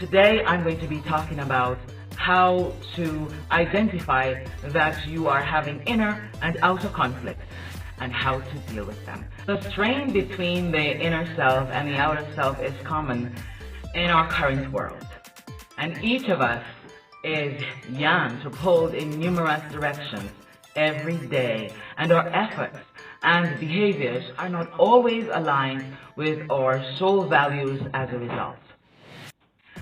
Today I'm going to be talking about how to identify that you are having inner and outer conflicts and how to deal with them. The strain between the inner self and the outer self is common in our current world, and each of us is young to pulled in numerous directions every day, and our efforts and behaviors are not always aligned with our soul values as a result.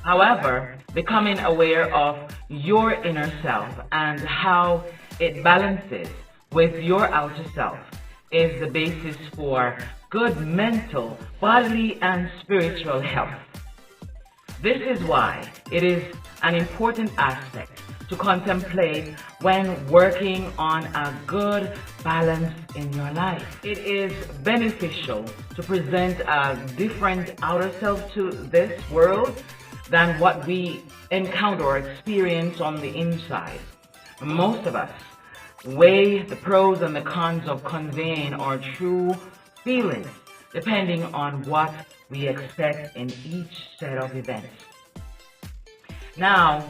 However, becoming aware of your inner self and how it balances with your outer self is the basis for good mental, bodily, and spiritual health. This is why it is an important aspect to contemplate when working on a good balance in your life. It is beneficial to present a different outer self to this world than what we encounter or experience on the inside. Most of us weigh the pros and the cons of conveying our true feelings depending on what we expect in each set of events. Now,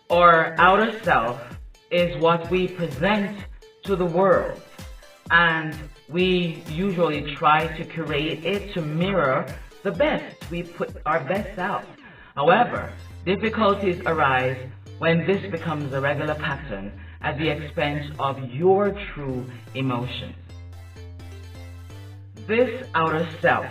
our outer self is what we present to the world, and we usually try to curate it to mirror the best. We put our best out. However, difficulties arise when this becomes a regular pattern at the expense of your true emotions. This outer self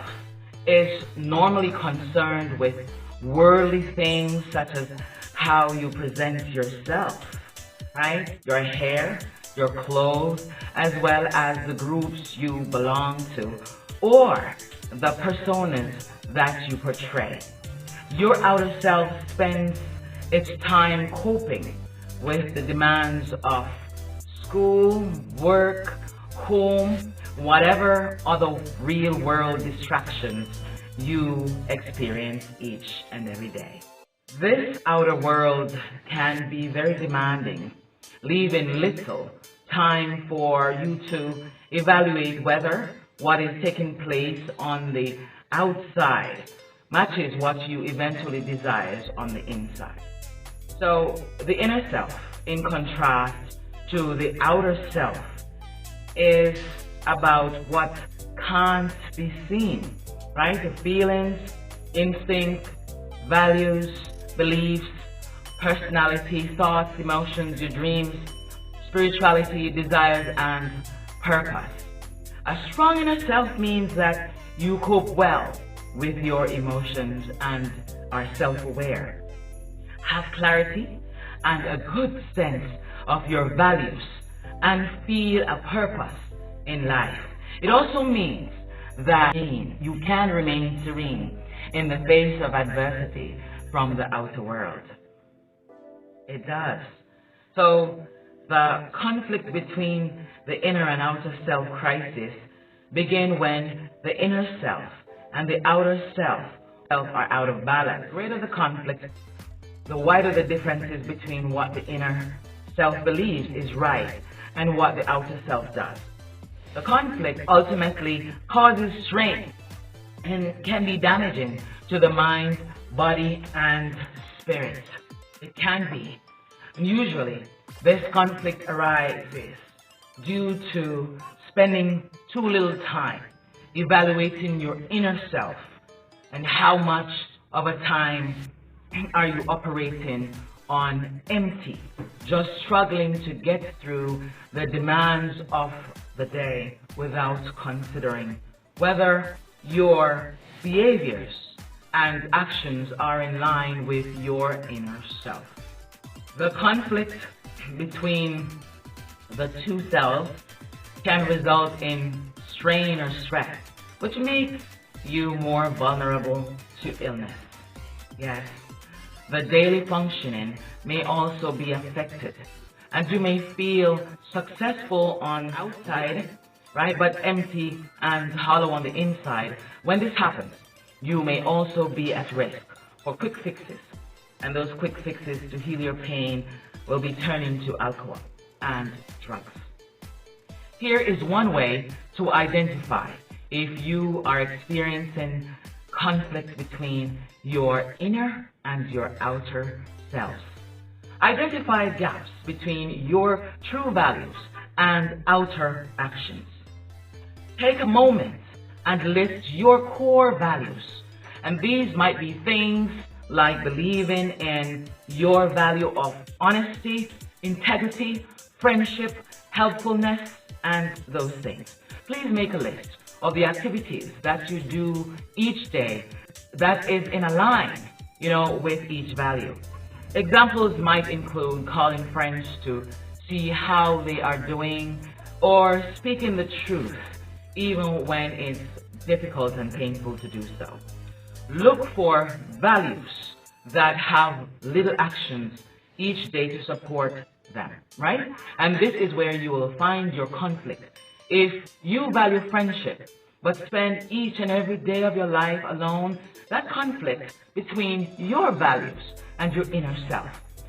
is normally concerned with worldly things such as how you present yourself, right? Your hair, your clothes, as well as the groups you belong to, or the personas that you portray. Your outer self spends its time coping with the demands of school, work, home, whatever other real world distractions you experience each and every day. This outer world can be very demanding, leaving little time for you to evaluate whether what is taking place on the outside matches what you eventually desire on the inside. So the inner self, in contrast to the outer self, is about what can't be seen, right? The feelings, instinct, values, beliefs, personality, thoughts, emotions, your dreams, spirituality, desires, and purpose. A strong inner self means that you cope well with your emotions and are self-aware, have clarity and a good sense of your values, and feel a purpose in life. It also means that you can remain serene in the face of adversity from the outer world. It does. So the conflict between the inner and outer self crisis begin when the inner self and the outer self are out of balance. The greater the conflict, the wider the differences between what the inner self believes is right and what the outer self does. The conflict ultimately causes strain and can be damaging to the mind, body, and spirit. It can be. And usually, this conflict arises due to spending too little time evaluating your inner self and how much of a time are you operating on empty, just struggling to get through the demands of the day without considering whether your behaviors and actions are in line with your inner self. The conflict between the two selves can result in strain or stress, which makes you more vulnerable to illness. Yes, the daily functioning may also be affected, and you may feel successful on outside, right, but empty and hollow on the inside. When this happens, you may also be at risk for quick fixes, and those quick fixes to heal your pain will be turning to alcohol and drugs. Here is one way to identify if you are experiencing conflict between your inner and your outer selves. Identify gaps between your true values and outer actions. Take a moment and list your core values. And these might be things like believing in your value of honesty, integrity, friendship, helpfulness, and those things. Please make a list of the activities that you do each day that is in a line, with each value. Examples might include calling friends to see how they are doing, or speaking the truth even when it's difficult and painful to do so. Look for values that have little actions each day to support them, right? And this is where you will find your conflict. If you value friendship, but spend each and every day of your life alone, that conflict between your values and your inner self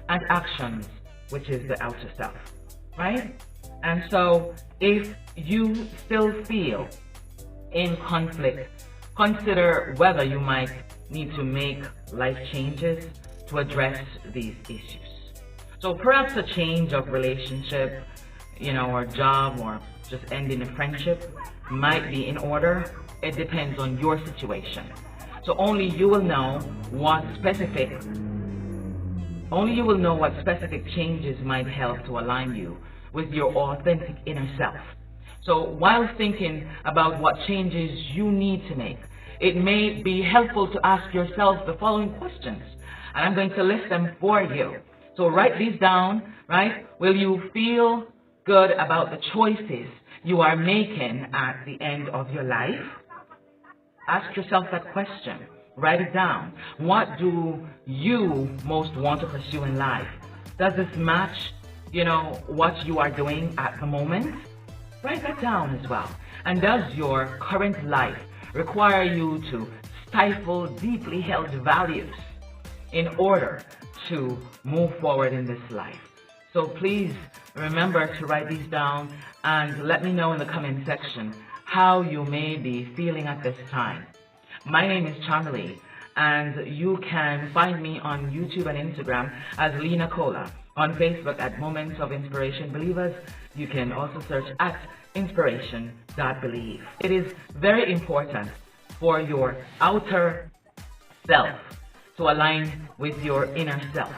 and actions, which is the outer self, right? And so if you still feel in conflict, consider whether you might need to make life changes to address these issues. So perhaps a change of relationship, or job, or just ending a friendship might be in order. It depends on your situation. So only you will know what specific changes might help to align you with your authentic inner self. So while thinking about what changes you need to make, it may be helpful to ask yourself the following questions, and I'm going to list them for you. So write these down, right? Will you feel good about the choices you are making at the end of your life? Ask yourself that question. Write it down. What do you most want to pursue in life? Does this match, what you are doing at the moment? Write that down as well. And does your current life require you to stifle deeply held values in order to move forward in this life? So please remember to write these down and let me know in the comment section how you may be feeling at this time. My name is Charmalee, and you can find me on YouTube and Instagram as Nacola, on Facebook at Moments of Inspiration Believers. You can also search at inspiration.believe. It is very important for your outer self to align with your inner self.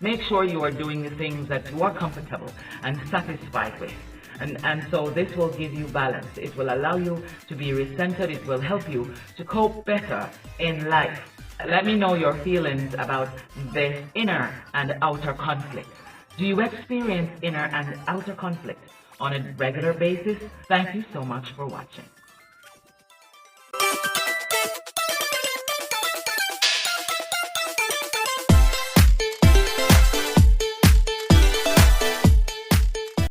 Make sure you are doing the things that you are comfortable and satisfied with. And so this will give you balance. It will allow you to be recentered. It will help you to cope better in life. Let me know your feelings about this inner and outer conflict. Do you experience inner and outer conflict on a regular basis? Thank you so much for watching.